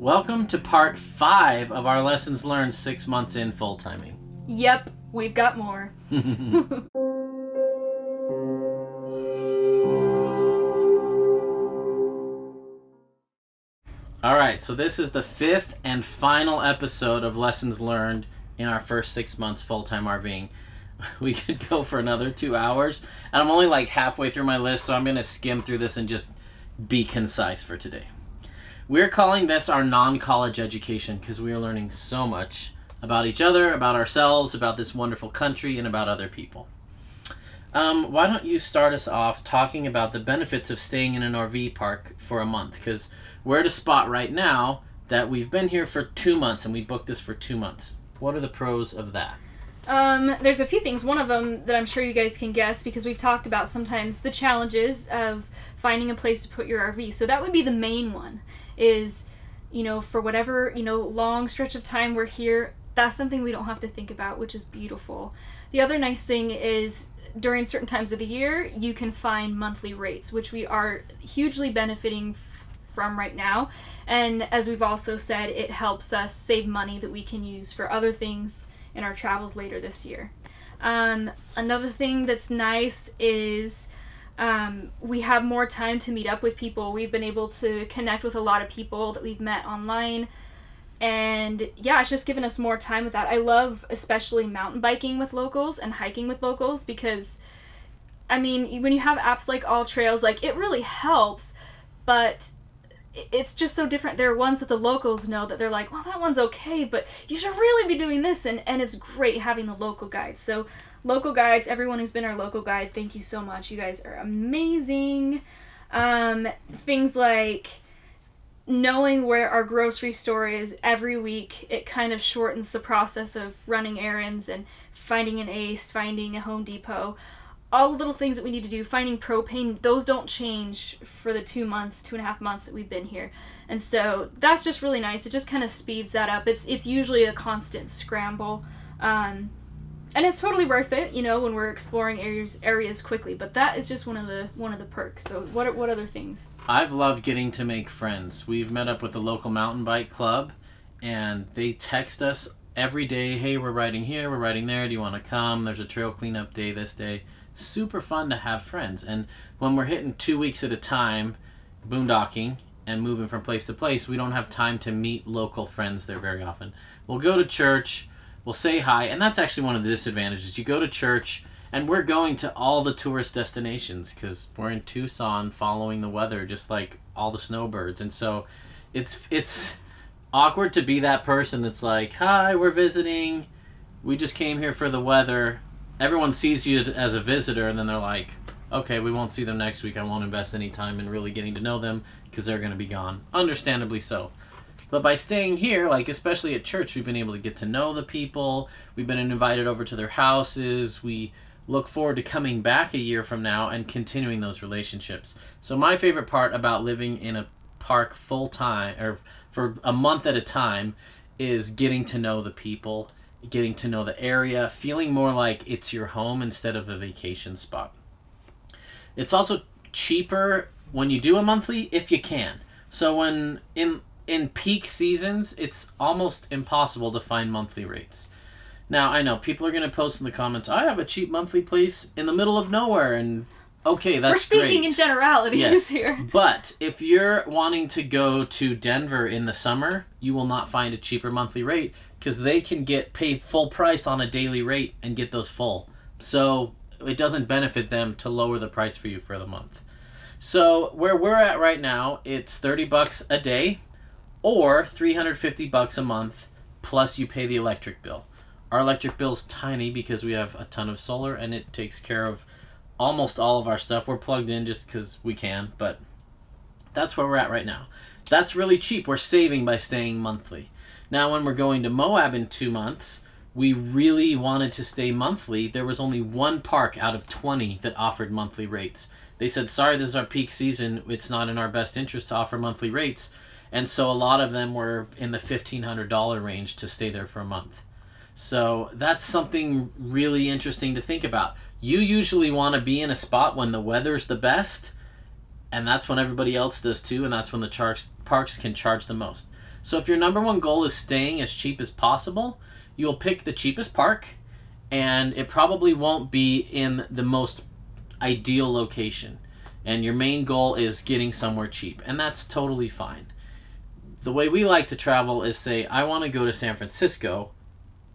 Welcome to part 5 of our lessons learned 6 months in full timing. Yep, we've got more. Alright, so this is the 5th and final episode of lessons learned in our first 6 months full-time RVing. We could go for another 2 hours, and I'm only like halfway through my list, so I'm going to skim through this and just be concise for today. We're calling this our non-college education because we are learning so much about each other, about ourselves, about this wonderful country, and about other people. Why don't you start us off talking about the benefits of staying in an RV park for a month? Because we're at a spot right now that we've been here for 2 months, and we booked this for 2 months. What are the pros of that? There's a few things. One of them that I'm sure you guys can guess because we've talked about sometimes the challenges of finding a place to put your RV. So that would be the main one is, for whatever, long stretch of time we're here, that's something we don't have to think about, which is beautiful. The other nice thing is during certain times of the year, you can find monthly rates, which we are hugely benefiting from right now. And as we've also said, it helps us save money that we can use for other things in our travels later this year. Another thing that's nice is we have more time to meet up with people. We've been able to connect with a lot of people that we've met online. And yeah, it's just given us more time with that. I love especially mountain biking with locals and hiking with locals because, when you have apps like All Trails, it really helps, but it's just so different. There are ones that the locals know that they're like, well, that one's okay, but you should really be doing this, and it's great having the local guides. So local guides, everyone who's been our local guide, thank you so much. You guys are amazing. Things like knowing where our grocery store is every week, it kind of shortens the process of running errands and finding an Ace, finding a Home Depot. All the little things that we need to do, finding propane, those don't change for the 2.5 months that we've been here. And so that's just really nice. It just kind of speeds that up. It's usually a constant scramble. And it's totally worth it, when we're exploring areas quickly. But that is just one of the perks. So what other things? I've loved getting to make friends. We've met up with the local mountain bike club, and they text us every day, hey, we're riding here, we're riding there, do you want to come? There's a trail cleanup day this day. Super fun to have friends. And when we're hitting 2 weeks at a time boondocking and moving from place to place, we don't have time to meet local friends there very often. We'll go to church, we'll say hi, and that's actually one of the disadvantages. You go to church, and we're going to all the tourist destinations because we're in Tucson following the weather just like all the snowbirds. And so it's awkward to be that person that's like, hi, we're visiting, we just came here for the weather. Everyone sees you as a visitor, and then they're like, okay, we won't see them next week. I won't invest any time in really getting to know them because they're going to be gone. Understandably so. But by staying here, especially at church, we've been able to get to know the people. We've been invited over to their houses. We look forward to coming back a year from now and continuing those relationships. So my favorite part about living in a park full time, or for a month at a time, is getting to know the people, getting to know the area, feeling more like it's your home instead of a vacation spot. It's also cheaper when you do a monthly if you can. So when in peak seasons, it's almost impossible to find monthly rates. Now, I know people are going to post in the comments, I have a cheap monthly place in the middle of nowhere, and okay, that's great. We're speaking in generalities here. But if you're wanting to go to Denver in the summer, you will not find a cheaper monthly rate because they can get paid full price on a daily rate and get those full. So it doesn't benefit them to lower the price for you for the month. So where we're at right now, it's $30 a day or $350 a month, plus you pay the electric bill. Our electric bill's tiny because we have a ton of solar and it takes care of almost all of our stuff. We're plugged in just because we can, but that's where we're at right now. That's really cheap. We're saving by staying monthly. Now, when we're going to Moab in 2 months, we really wanted to stay monthly. There was only one park out of 20 that offered monthly rates. They said, sorry, this is our peak season. It's not in our best interest to offer monthly rates. And so a lot of them were in the $1,500 range to stay there for a month. So that's something really interesting to think about. You usually want to be in a spot when the weather's the best, and that's when everybody else does too, and that's when the parks can charge the most. So if your number one goal is staying as cheap as possible, you'll pick the cheapest park, and it probably won't be in the most ideal location. And your main goal is getting somewhere cheap, and that's totally fine. The way we like to travel is say, I want to go to San Francisco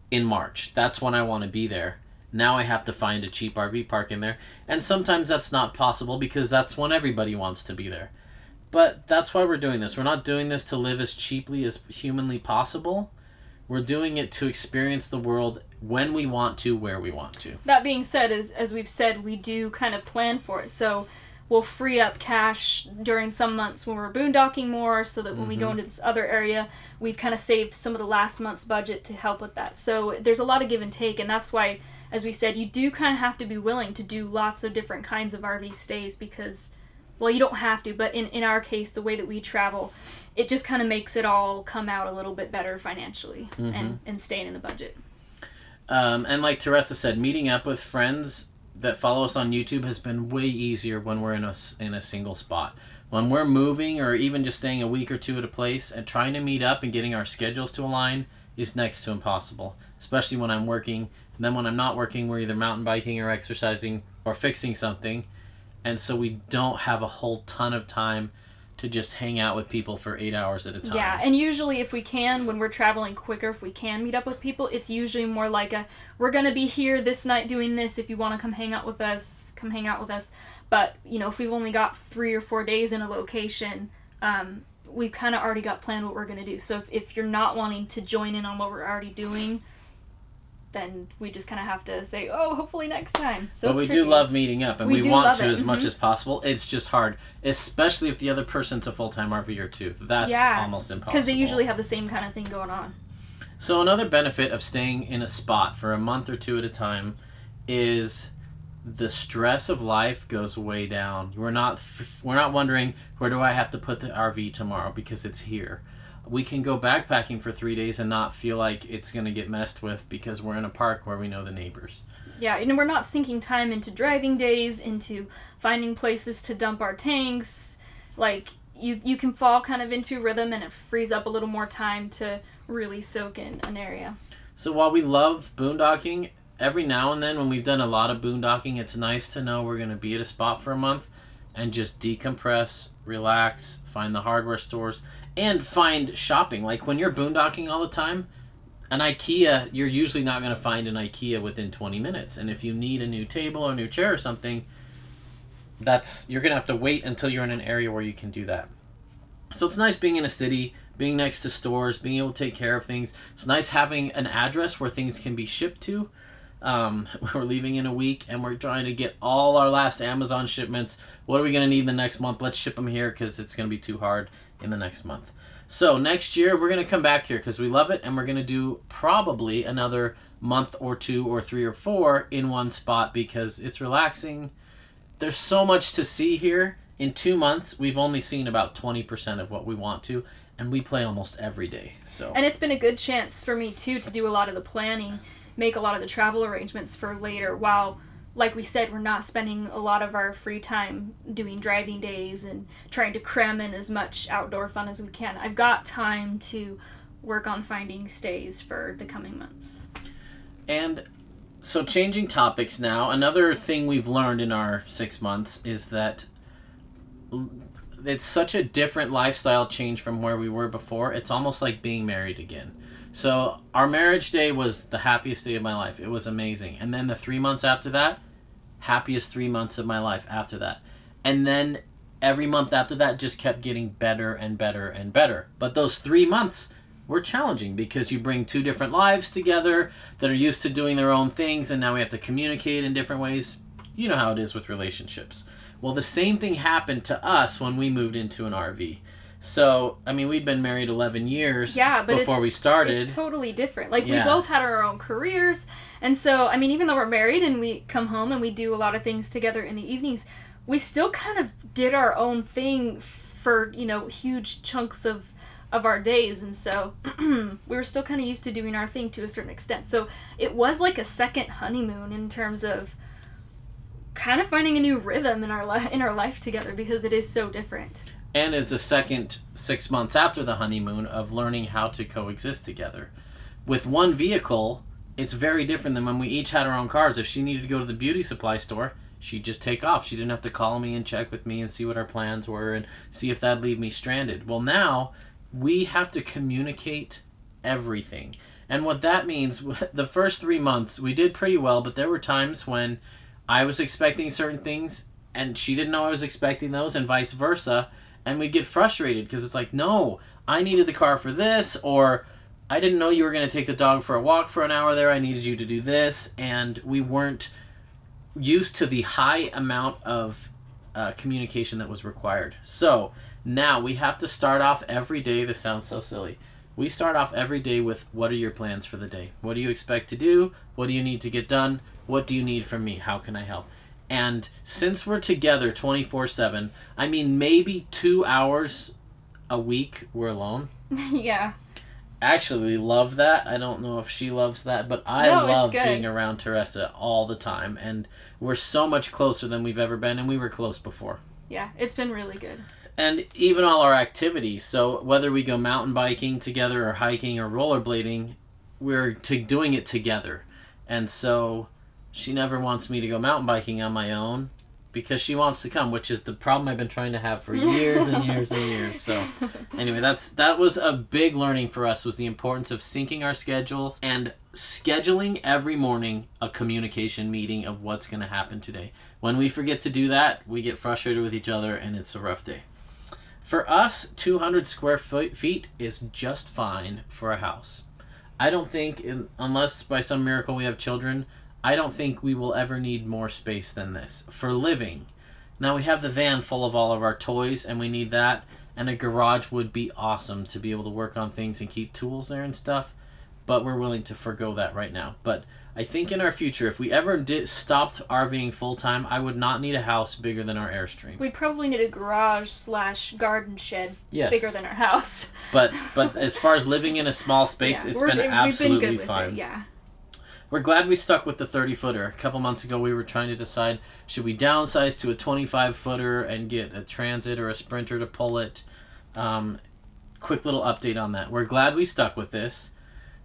in March. That's when I want to be there. Now I have to find a cheap RV park in there. And sometimes that's not possible because that's when everybody wants to be there. But that's why we're doing this. We're not doing this to live as cheaply as humanly possible. We're doing it to experience the world when we want to, where we want to. That being said, as we've said, we do kind of plan for it. So we'll free up cash during some months when we're boondocking more, so that when we go into this other area, we've kind of saved some of the last month's budget to help with that. So there's a lot of give and take, and that's why, as we said, you do kind of have to be willing to do lots of different kinds of RV stays because, well, you don't have to, but in our case, the way that we travel, it just kind of makes it all come out a little bit better financially and staying in the budget. And like Teresa said, meeting up with friends that follow us on YouTube has been way easier when we're in a single spot. When we're moving or even just staying a week or two at a place and trying to meet up and getting our schedules to align is next to impossible, especially when I'm working. And then when I'm not working, we're either mountain biking or exercising or fixing something. And so we don't have a whole ton of time to just hang out with people for 8 hours at a time. Yeah, and usually if we can, when we're traveling quicker, if we can meet up with people, it's usually more like we're going to be here this night doing this. If you want to come hang out with us, come hang out with us. But, if we've only got 3 or 4 days in a location, we've kind of already got planned what we're going to do. So if you're not wanting to join in on what we're already doing, then we just kind of have to say, oh, hopefully next time. So but we tricky. do love meeting up, and we want to as much as possible. It's just hard, especially if the other person's a full-time RVer too. That's almost impossible. Because they usually have the same kind of thing going on. So another benefit of staying in a spot for a month or two at a time is the stress of life goes way down. We're not wondering, where do I have to put the RV tomorrow because it's here. We can go backpacking for 3 days and not feel like it's going to get messed with because we're in a park where we know the neighbors. Yeah, and we're not sinking time into driving days, into finding places to dump our tanks. Like, you can fall kind of into rhythm, and it frees up a little more time to really soak in an area. So while we love boondocking, every now and then when we've done a lot of boondocking, it's nice to know we're going to be at a spot for a month and just decompress, relax, find the hardware stores, and find shopping. Like when you're boondocking all the time, an IKEA, you're usually not going to find an IKEA within 20 minutes. And if you need a new table or a new chair or something, you're going to have to wait until you're in an area where you can do that. So it's nice being in a city, being next to stores, being able to take care of things. It's nice having an address where things can be shipped to. We're leaving in a week and we're trying to get all our last Amazon shipments. What are we going to need the next month? Let's ship them here because it's going to be too hard in the next month. So next year we're going to come back here because we love it, and we're going to do probably another month or 2 or 3 or 4 in one spot because it's relaxing. There's so much to see here. In 2 months we've only seen about 20% of what we want to, and we play almost every day. And it's been a good chance for me too to do a lot of the planning, make a lot of the travel arrangements for later, while, like we said, we're not spending a lot of our free time doing driving days and trying to cram in as much outdoor fun as we can. I've got time to work on finding stays for the coming months. And so changing topics now, another thing we've learned in our 6 months is that it's such a different lifestyle change from where we were before. It's almost like being married again. So our marriage day was the happiest day of my life. It was amazing. And then the 3 months after that, happiest 3 months of my life after that. And then every month after that just kept getting better and better and better. But those 3 months were challenging because you bring 2 different lives together that are used to doing their own things, and now we have to communicate in different ways. You know how it is with relationships. Well, the same thing happened to us when we moved into an RV. So, I mean, we'd been married 11 years before we started. It's totally different. Like, we both had our own careers. And so, I mean, even though we're married and we come home and we do a lot of things together in the evenings, we still kind of did our own thing for, huge chunks of our days. And so, we were still kind of used to doing our thing to a certain extent. So, it was like a second honeymoon in terms of kind of finding a new rhythm in our life together because it is so different. And it's the second 6 months after the honeymoon of learning how to coexist together. With one vehicle, it's very different than when we each had our own cars. If she needed to go to the beauty supply store, she'd just take off. She didn't have to call me and check with me and see what our plans were and see if that'd leave me stranded. Well, now we have to communicate everything. And what that means, the first 3 months, we did pretty well, but there were times when I was expecting certain things and she didn't know I was expecting those, and vice versa. And we'd get frustrated because it's like, no, I needed the car for this, or I didn't know you were going to take the dog for a walk for an hour there. I needed you to do this. And we weren't used to the high amount of communication that was required. So now we have to start off every day. This sounds so silly. We start off every day with, what are your plans for the day? What do you expect to do? What do you need to get done? What do you need from me? How can I help? And since we're together 24/7, I mean, maybe 2 hours a week we're alone. Yeah. Actually love that. I don't know if she loves that, but I love being around Teresa all the time. And we're so much closer than we've ever been, and we were close before. Yeah, it's been really good. And even all our activities. So whether we go mountain biking together or hiking or rollerblading, we're doing it together. And so she never wants me to go mountain biking on my own because she wants to come, which is the problem I've been trying to have for years and years and years. So anyway, that was a big learning for us, was the importance of syncing our schedules and scheduling every morning a communication meeting of what's going to happen today. When we forget to do that, we get frustrated with each other and it's a rough day. For us, 200 square feet is just fine for a house. I don't think, unless by some miracle we have children, I don't think we will ever need more space than this for living. Now we have the van full of all of our toys and we need that, and a garage would be awesome to be able to work on things and keep tools there and stuff, but we're willing to forgo that right now. But I think in our future, if we ever stopped RVing full-time, I would not need a house bigger than our Airstream. We'd probably need a garage/garden shed bigger than our house. But as far as living in a small space, it's been absolutely fine. Yeah. We're glad we stuck with the 30-footer. A couple months ago, we were trying to decide, should we downsize to a 25-footer and get a Transit or a Sprinter to pull it? Quick little update on that. We're glad we stuck with this.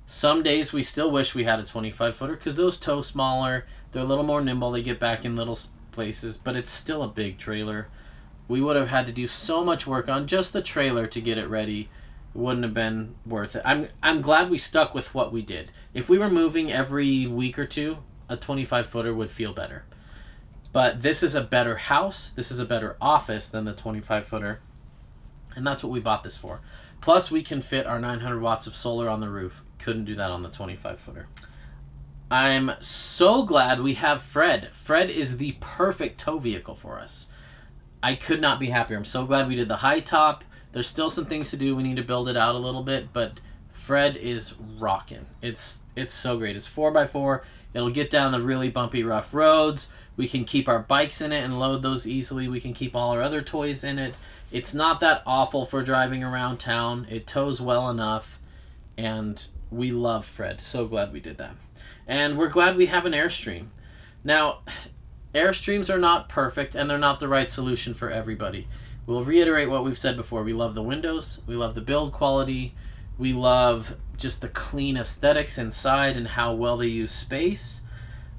Some days we still wish we had a 25-footer because those tow smaller. They're a little more nimble. They get back in little places, but it's still a big trailer. We would have had to do so much work on just the trailer to get it ready. It wouldn't have been worth it. I'm glad we stuck with what we did. If we were moving every week or two, a 25-footer would feel better. But this is a better house. This is a better office than the 25-footer. And that's what we bought this for. Plus, we can fit our 900 watts of solar on the roof. Couldn't do that on the 25-footer. I'm so glad we have Fred. Fred is the perfect tow vehicle for us. I could not be happier. I'm so glad we did the high top. There's still some things to do. We need to build it out a little bit, but Fred is rocking. It's so great. It's 4x4. It'll get down the really bumpy, rough roads. We can keep our bikes in it and load those easily. We can keep all our other toys in it. It's not that awful for driving around town. It tows well enough, and we love Fred. So glad we did that. And we're glad we have an Airstream. Now, Airstreams are not perfect, and they're not the right solution for everybody. We'll reiterate what we've said before. We love the windows. We love the build quality. We love just the clean aesthetics inside and how well they use space.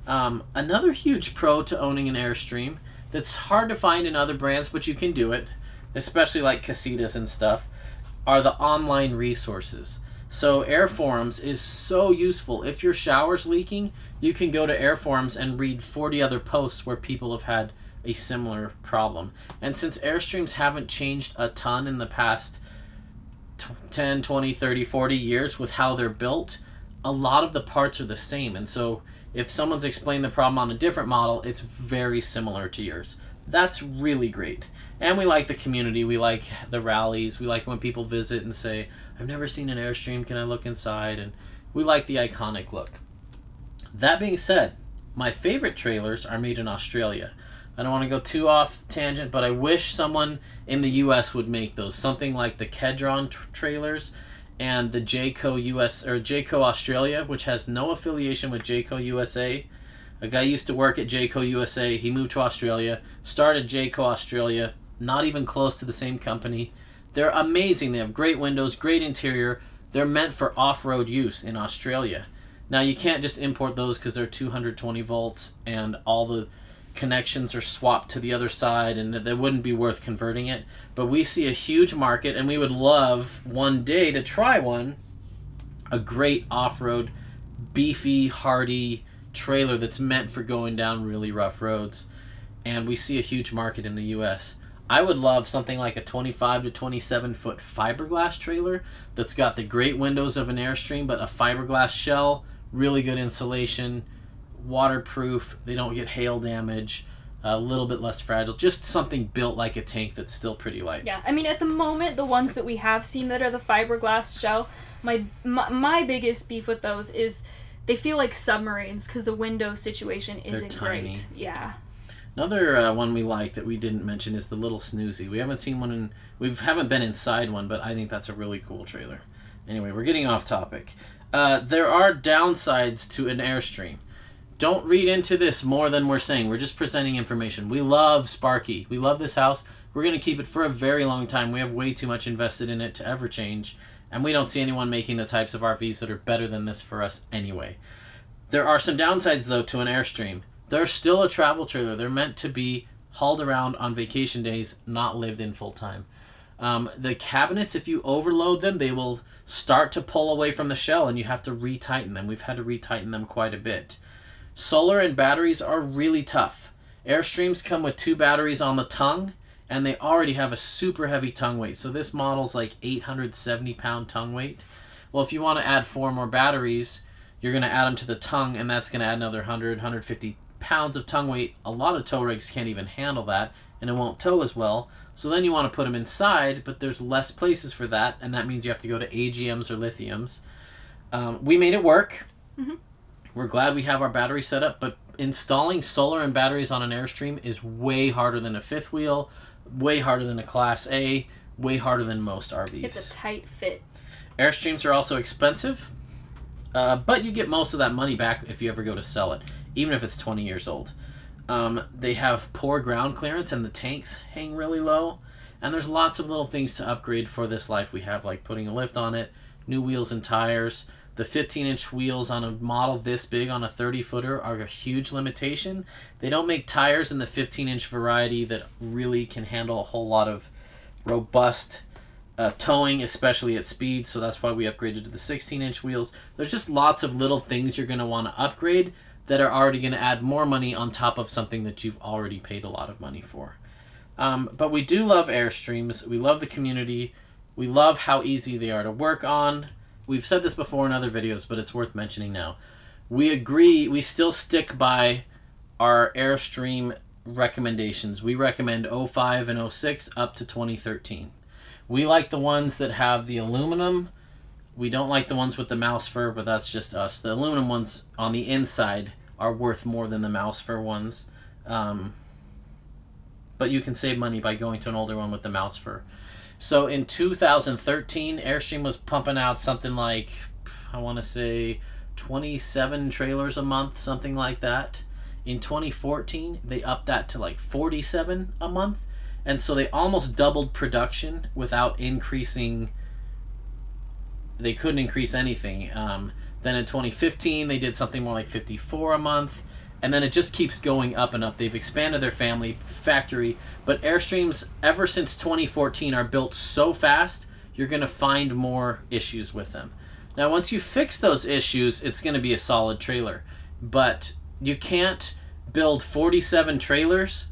Another huge pro to owning an Airstream that's hard to find in other brands, but you can do it, especially like Casitas and stuff, are the online resources. So Airforums is so useful. If your shower's leaking, you can go to Airforums and read 40 other posts where people have had a similar problem. And since Airstreams haven't changed a ton in the past 10, 20, 30, 40 years with how they're built, a lot of the parts are the same. And so if someone's explained the problem on a different model, it's very similar to yours. That's really great. And we like the community. We like the rallies. We like when people visit and say, I've never seen an Airstream, can I look inside? And we like the iconic look. That being said, my favorite trailers are made in Australia. I don't want to go too off tangent, but I wish someone in the US would make those. Something like the Kedron trailers and the Jayco US or Jayco Australia, which has no affiliation with Jayco USA. A guy used to work at Jayco USA. He moved to Australia, started Jayco Australia, not even close to the same company. They're amazing. They have great windows, great interior. They're meant for off-road use in Australia. Now, you can't just import those because they're 220 volts and all the connections are swapped to the other side, and that wouldn't be worth converting it. But we see a huge market, and we would love one day to try one, a great off-road, beefy, hardy trailer that's meant for going down really rough roads. And we see a huge market in the US. I would love something like a 25 to 27 foot fiberglass trailer that's got the great windows of an Airstream, but a fiberglass shell, really good insulation, waterproof, they don't get hail damage, a little bit less fragile, just something built like a tank that's still pretty light. Yeah, I mean, at the moment, the ones that we have seen that are the fiberglass shell, my biggest beef with those is they feel like submarines because the window situation isn't great. Yeah. Another one we like that we didn't mention is the little Snoozy. We haven't seen one we haven't been inside one, but I think that's a really cool trailer. Anyway, we're getting off topic. There are downsides to an Airstream. Don't read into this more than we're saying. We're just presenting information. We love Sparky. We love this house. We're going to keep it for a very long time. We have way too much invested in it to ever change, and we don't see anyone making the types of RVs that are better than this for us anyway. There are some downsides, though, to an Airstream. They're still a travel trailer. They're meant to be hauled around on vacation days, not lived in full time. The cabinets, if you overload them, they will start to pull away from the shell, and you have to retighten them. We've had to retighten them quite a bit. Solar and batteries are really tough. Airstreams come with 2 batteries on the tongue, and they already have a super heavy tongue weight. So this model's like 870 pound tongue weight. Well, if you want to add 4 more batteries, you're going to add them to the tongue, and that's going to add another 150 pounds of tongue weight. A lot of tow rigs can't even handle that, and it won't tow as well. So then you want to put them inside, but there's less places for that, and that means you have to go to AGMs or lithiums. We made it work. Mm-hmm. We're glad we have our battery set up, but installing solar and batteries on an Airstream is way harder than a fifth wheel, way harder than a Class A, way harder than most RVs. It's a tight fit. Airstreams are also expensive, but you get most of that money back if you ever go to sell it, even if it's 20 years old. They have poor ground clearance, and the tanks hang really low, and there's lots of little things to upgrade for this life we have, like putting a lift on it, new wheels and tires. The 15-inch wheels on a model this big on a 30-footer are a huge limitation. They don't make tires in the 15-inch variety that really can handle a whole lot of robust towing, especially at speed, so that's why we upgraded to the 16-inch wheels. There's just lots of little things you're going to want to upgrade that are already going to add more money on top of something that you've already paid a lot of money for. But we do love Airstreams. We love the community. We love how easy they are to work on. We've said this before in other videos, but it's worth mentioning now. We still stick by our Airstream recommendations. We recommend 05 and 06 up to 2013. We like the ones that have the aluminum. We don't like the ones with the mouse fur, but that's just us. The aluminum ones on the inside are worth more than the mouse fur ones. But you can save money by going to an older one with the mouse fur. So in 2013, Airstream was pumping out something like, I want to say, 27 trailers a month, something like that. In 2014, they upped that to like 47 a month. And so they almost doubled production without increasing. They couldn't increase anything. Then in 2015, they did something more like 54 a month. And then it just keeps going up and up. They've expanded their family factory. But Airstreams, ever since 2014, are built so fast, you're going to find more issues with them. Now, once you fix those issues, it's going to be a solid trailer. But you can't build 47 trailers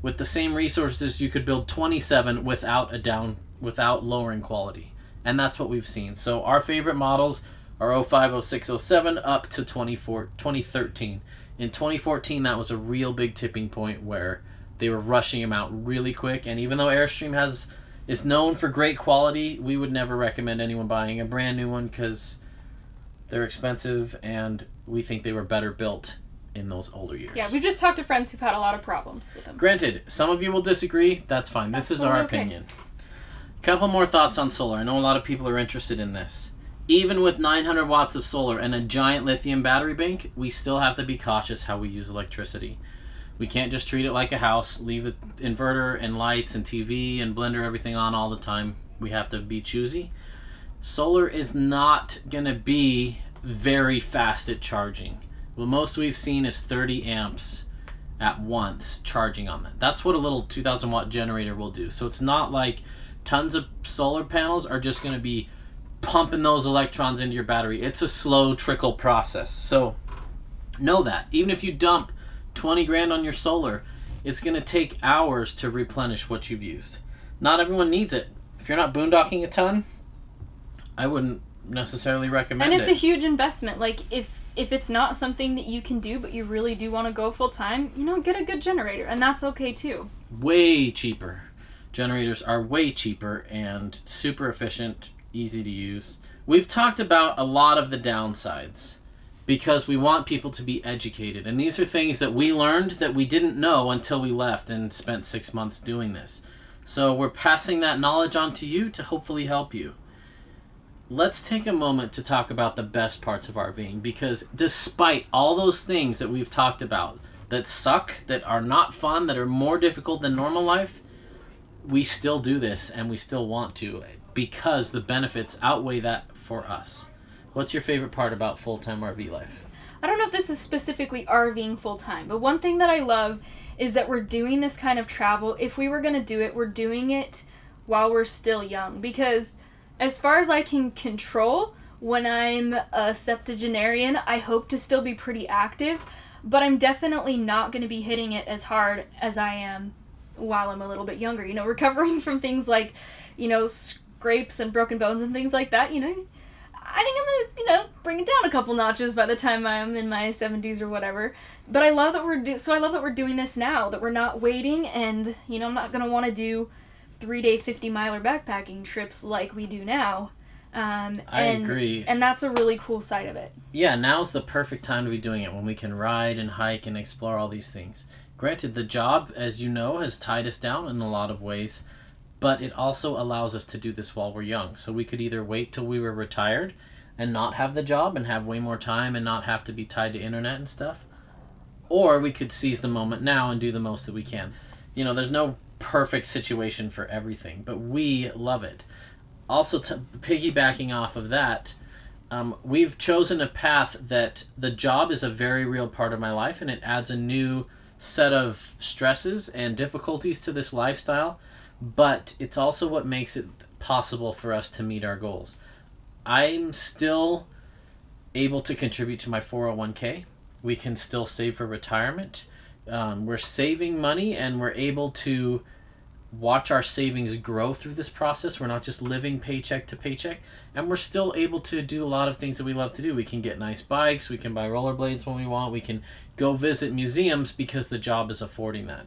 with the same resources you could build 27 without lowering quality. And that's what we've seen. So our favorite models are 05, 06, 07 up to 2013. In 2014, that was a real big tipping point where they were rushing them out really quick. And even though Airstream is known for great quality, we would never recommend anyone buying a brand new one because they're expensive, and we think they were better built in those older years. Yeah, we've just talked to friends who've had a lot of problems with them. Granted, some of you will disagree. That's fine. This is our opinion. Couple more thoughts on solar. I know a lot of people are interested in this. Even with 900 watts of solar and a giant lithium battery bank, we still have to be cautious how we use electricity. We can't just treat it like a house, leave the inverter and lights and TV and blender, everything on all the time. We have to be choosy. Solar is not going to be very fast at charging. The most we've seen is 30 amps at once charging on that. That's what a little 2,000 watt generator will do. So it's not like tons of solar panels are just going to be pumping those electrons into your battery. It's a slow trickle process. So know that. Even if you dump 20 grand on your solar, it's going to take hours to replenish what you've used. Not everyone needs it. If you're not boondocking a ton, I wouldn't necessarily recommend it. And it's a huge investment. Like, if it's not something that you can do, but you really do want to go full time, get a good generator, and that's okay too. Way cheaper. Generators are way cheaper and super efficient, easy to use. We've talked about a lot of the downsides because we want people to be educated. And these are things that we learned that we didn't know until we left and spent 6 months doing this. So we're passing that knowledge on to you to hopefully help you. Let's take a moment to talk about the best parts of RVing, because despite all those things that we've talked about that suck, that are not fun, that are more difficult than normal life, we still do this and we still want to because the benefits outweigh that for us. What's your favorite part about full-time RV life? I don't know if this is specifically RVing full-time, but one thing that I love is that we're doing this kind of travel. If we were going to do it, we're doing it while we're still young, because as far as I can control, when I'm a septuagenarian, I hope to still be pretty active, but I'm definitely not going to be hitting it as hard as I am while I'm a little bit younger. Recovering from things like, scrapes and broken bones and things like that, I think I'm going to, bring it down a couple notches by the time I'm in my 70s or whatever. But I love that we're doing this now, that we're not waiting, and, I'm not going to want to do 3-day 50-miler backpacking trips like we do now. I agree. And that's a really cool side of it. Yeah, now's the perfect time to be doing it, when we can ride and hike and explore all these things. Granted, the job, as you know, has tied us down in a lot of ways, but it also allows us to do this while we're young. So we could either wait till we were retired and not have the job and have way more time and not have to be tied to internet and stuff, or we could seize the moment now and do the most that we can. There's no perfect situation for everything, but we love it. Also, piggybacking off of that, we've chosen a path that the job is a very real part of my life, and it adds a new set of stresses and difficulties to this lifestyle, but it's also what makes it possible for us to meet our goals. I'm still able to contribute to my 401k. We can still save for retirement. We're saving money, and we're able to watch our savings grow through this process. We're not just living paycheck to paycheck, and we're still able to do a lot of things that we love to do. We can get nice bikes, we can buy rollerblades when we want, we can go visit museums because the job is affording that.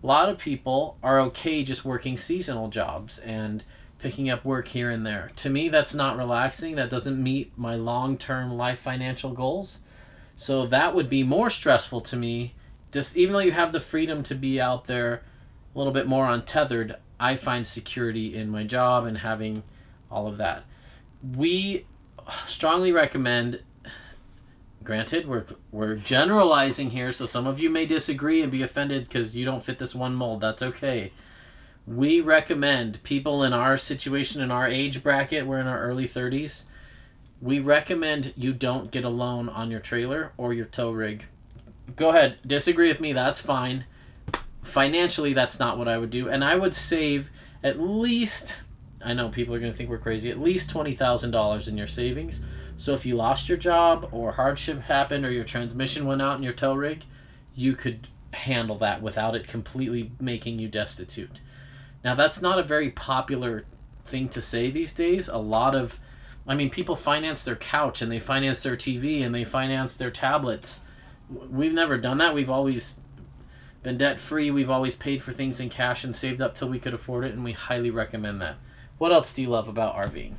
A lot of people are okay just working seasonal jobs and picking up work here and there. To me, that's not relaxing. That doesn't meet my long-term life financial goals. So that would be more stressful to me. Just even though you have the freedom to be out there a little bit more untethered, I find security in my job and having all of that. We strongly recommend, granted, we're generalizing here, so some of you may disagree and be offended because you don't fit this one mold. That's okay. We recommend people in our situation, in our age bracket, we're in our early 30s, we recommend you don't get a loan on your trailer or your tow rig. Go ahead, disagree with me, that's fine. Financially, that's not what I would do, and I would save at least, I know people are going to think we're crazy, at least $20,000 in your savings. So if you lost your job or hardship happened or your transmission went out in your tow rig, you could handle that without it completely making you destitute. Now, that's not a very popular thing to say these days. People finance their couch and they finance their TV and they finance their tablets. We've never done that. We've always been debt-free. We've always paid for things in cash and saved up till we could afford it, and we highly recommend that. What else do you love about RVing?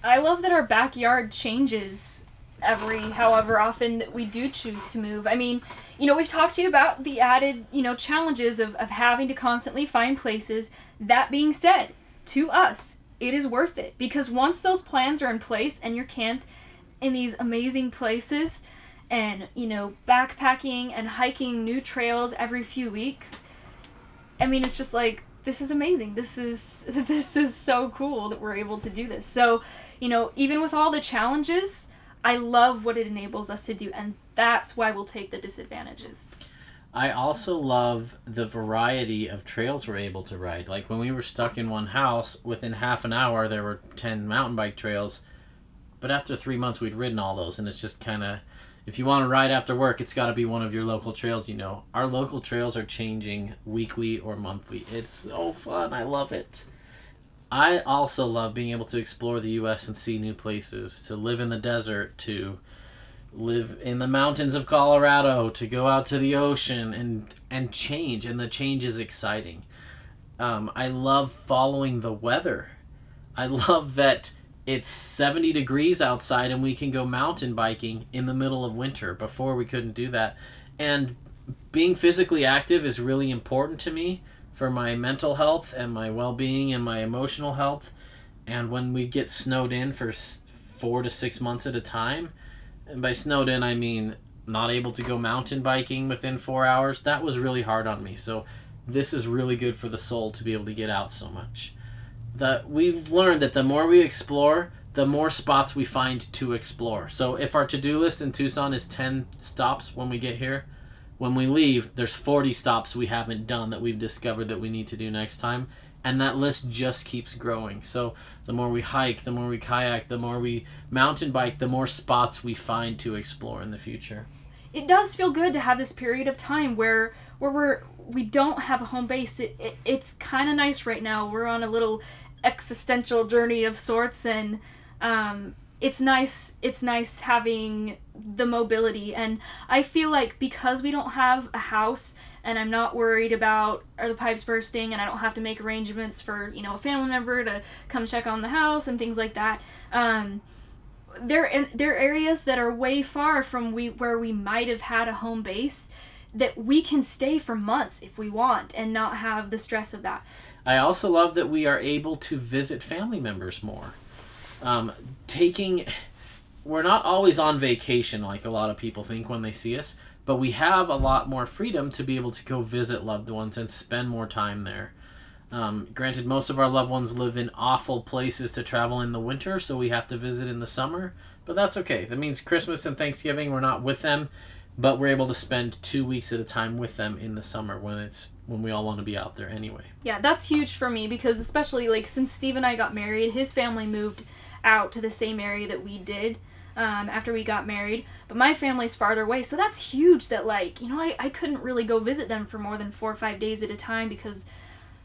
I love that our backyard changes every however often that we do choose to move. We've talked to you about the added, challenges of having to constantly find places. That being said, to us, it is worth it, because once those plans are in place and you're camped in these amazing places and, backpacking and hiking new trails every few weeks. I mean, it's just like, this is amazing. This is so cool that we're able to do this. So, even with all the challenges, I love what it enables us to do, and that's why we'll take the disadvantages. I also love the variety of trails we're able to ride. Like when we were stuck in one house, within half an hour there were 10 mountain bike trails. But after 3 months we'd ridden all those, and it's just kind of, if you want to ride after work, it's got to be one of your local trails. Our local trails are changing weekly or monthly. It's so fun. I love it. I also love being able to explore the U.S. and see new places, to live in the desert, to live in the mountains of Colorado, to go out to the ocean and change, and the change is exciting. I love following the weather. I love that it's 70 degrees outside and we can go mountain biking in the middle of winter. Before we couldn't do that. And being physically active is really important to me for my mental health and my well-being and my emotional health. And when we get snowed in for 4 to 6 months at a time, and by snowed in I mean not able to go mountain biking within 4 hours, that was really hard on me. So this is really good for the soul to be able to get out so much. We've learned that the more we explore, the more spots we find to explore. So if our to-do list in Tucson is 10 stops when we get here, when we leave, there's 40 stops we haven't done that we've discovered that we need to do next time. And that list just keeps growing. So the more we hike, the more we kayak, the more we mountain bike, the more spots we find to explore in the future. It does feel good to have this period of time where we don't have a home base. It's kind of nice right now. We're on a little existential journey of sorts, and it's nice having the mobility. And I feel like because we don't have a house, and I'm not worried about are the pipes bursting, and I don't have to make arrangements for a family member to come check on the house and things like that. There are areas that are way far from where we might have had a home base that we can stay for months if we want and not have the stress of that. I also love that we are able to visit family members more. We're not always on vacation like a lot of people think when they see us, but we have a lot more freedom to be able to go visit loved ones and spend more time there. Granted, most of our loved ones live in awful places to travel in the winter, so we have to visit in the summer, but that's okay. That means Christmas and Thanksgiving we're not with them, but we're able to spend 2 weeks at a time with them in the summer when we all want to be out there anyway. Yeah, that's huge for me because especially since Steve and I got married, his family moved out to the same area that we did after we got married, but my family's farther away, so that's huge that I couldn't really go visit them for more than 4 or 5 days at a time because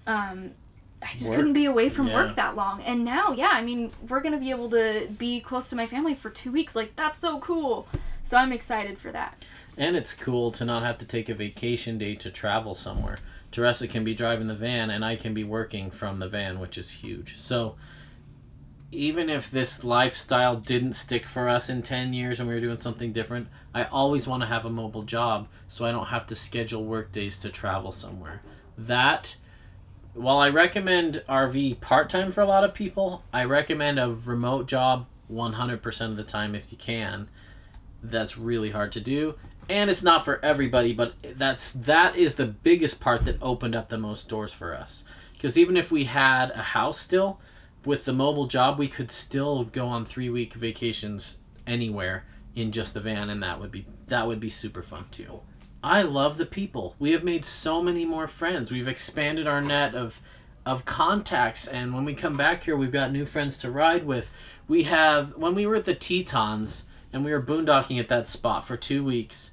I just couldn't be away from work that long. And now, we're going to be able to be close to my family for 2 weeks. That's so cool. So I'm excited for that. And it's cool to not have to take a vacation day to travel somewhere. Teresa can be driving the van and I can be working from the van, which is huge. So even if this lifestyle didn't stick for us in 10 years and we were doing something different, I always want to have a mobile job so I don't have to schedule work days to travel somewhere. While I recommend RV part-time for a lot of people, I recommend a remote job 100% of the time if you can. That's really hard to do. And it's not for everybody, but that is the biggest part that opened up the most doors for us. Because even if we had a house still, with the mobile job, we could still go on 3-week vacations anywhere in just the van, and that would be super fun too. I love the people. We have made so many more friends. We've expanded our net of contacts, and when we come back here, we've got new friends to ride with. When we were at the Tetons, and we were boondocking at that spot for 2 weeks,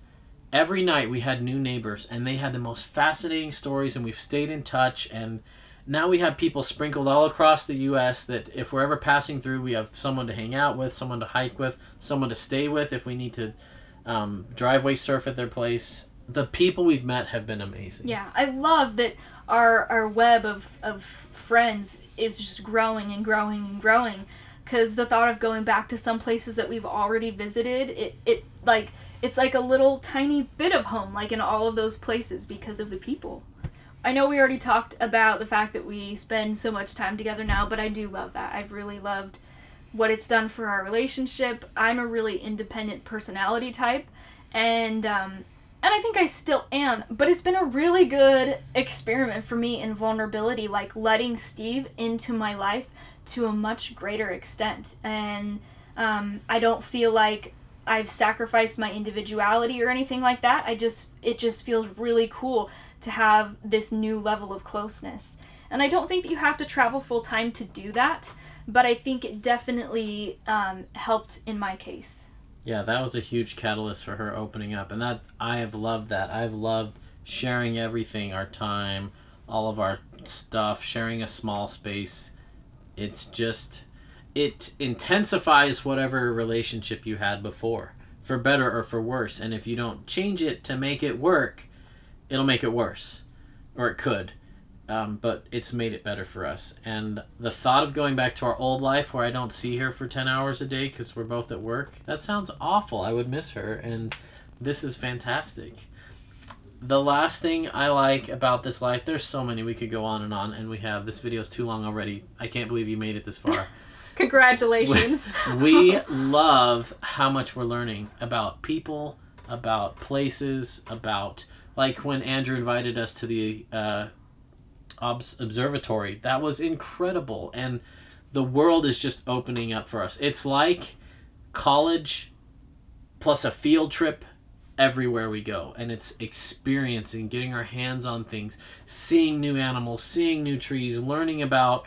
every night we had new neighbors, and they had the most fascinating stories, and we've stayed in touch, and now we have people sprinkled all across the U.S. that if we're ever passing through, we have someone to hang out with, someone to hike with, someone to stay with if we need to driveway surf at their place. The people we've met have been amazing. Yeah, I love that our web of friends is just growing and growing and growing. Because the thought of going back to some places that we've already visited, it's like a little tiny bit of home, in all of those places because of the people. I know we already talked about the fact that we spend so much time together now, but I do love that. I've really loved what it's done for our relationship. I'm a really independent personality type, And I think I still am, but it's been a really good experiment for me in vulnerability, like letting Steve into my life to a much greater extent. And I don't feel like I've sacrificed my individuality or anything like that. It just feels really cool to have this new level of closeness. And I don't think that you have to travel full time to do that, but I think it definitely helped in my case. Yeah, that was a huge catalyst for her opening up, and that I have loved that. I've loved sharing everything, our time, all of our stuff, sharing a small space. It's just it intensifies whatever relationship you had before, for better or for worse. And if you don't change it to make it work, it'll make it worse, or it could. But it's made it better for us. And the thought of going back to our old life where I don't see her for 10 hours a day because we're both at work, that sounds awful. I would miss her. And this is fantastic. The last thing I like about this life, there's so many, we could go on, and we have. This video is too long already. I can't believe you made it this far. Congratulations. We love how much we're learning about people, about places, about, like when Andrew invited us to the observatory. That was incredible, and the world is just opening up for us. It's like college plus a field trip everywhere we go, and it's experiencing, getting our hands on things, seeing new animals, seeing new trees, learning about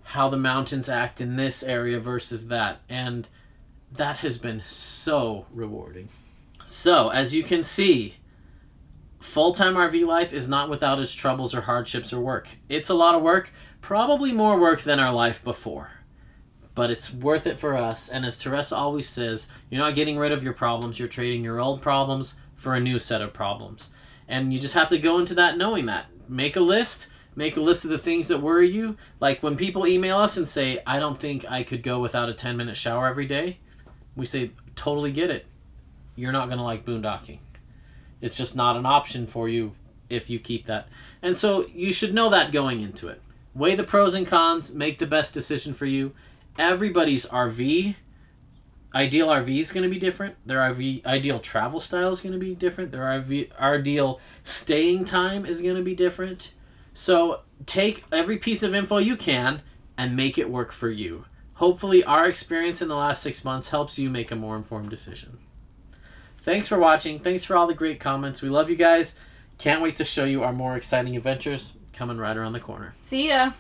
how the mountains act in this area versus that, and that has been so rewarding. So as you can see, full-time RV life is not without its troubles or hardships or work. It's a lot of work, probably more work than our life before. But it's worth it for us, and as Teresa always says, you're not getting rid of your problems, you're trading your old problems for a new set of problems. And you just have to go into that knowing that. Make a list of the things that worry you. Like when people email us and say, I don't think I could go without a 10-minute shower every day, we say, totally get it. You're not going to like boondocking. It's just not an option for you if you keep that. And so you should know that going into it. Weigh the pros and cons, make the best decision for you. Everybody's ideal RV is going to be different. Their ideal travel style is going to be different. Their ideal staying time is going to be different. So take every piece of info you can and make it work for you. Hopefully our experience in the last 6 months helps you make a more informed decision. Thanks for watching. Thanks for all the great comments. We love you guys. Can't wait to show you our more exciting adventures coming right around the corner. See ya.